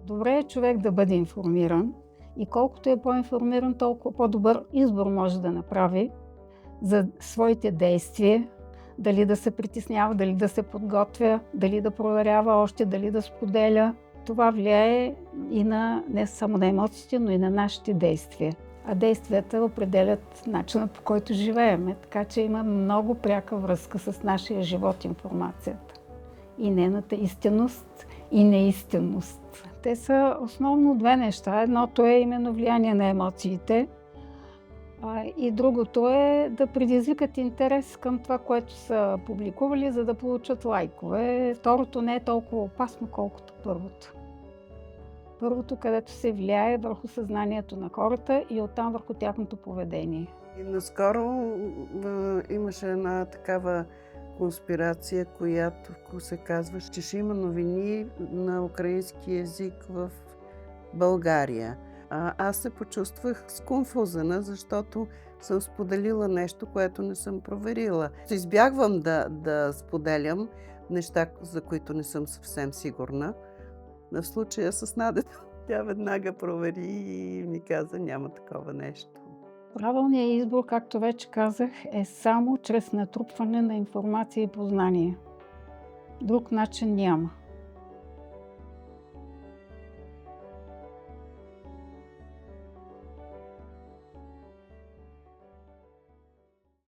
Добре е човек да бъде информиран и колкото е по-информиран, толкова по-добър избор може да направи за своите действия, дали да се притеснява, дали да се подготвя, дали да проверява още, дали да споделя. Това влияе и не само на емоциите, но и на нашите действия. А действията определят начина, по който живеем. Така че има много пряка връзка с нашия живот информацията. И нейната истинност и неистинност. Те са основно две неща. Едното е именно влияние на емоциите, и другото е да предизвикат интерес към това, което са публикували, за да получат лайкове. Второто не е толкова опасно, колкото първото. Първото, където се влияе върху съзнанието на хората и оттам върху тяхното поведение. И наскоро имаше една такава конспирация, която се казва, че ще има новини на украински език в България. Аз се почувствах сконфузена, защото съм споделила нещо, което не съм проверила. Избягвам да споделям неща, за които не съм съвсем сигурна. В случая с Надето, тя веднага провери и ми каза, няма такова нещо. Правилният избор, както вече казах, е само чрез натрупване на информация и познание. Друг начин няма.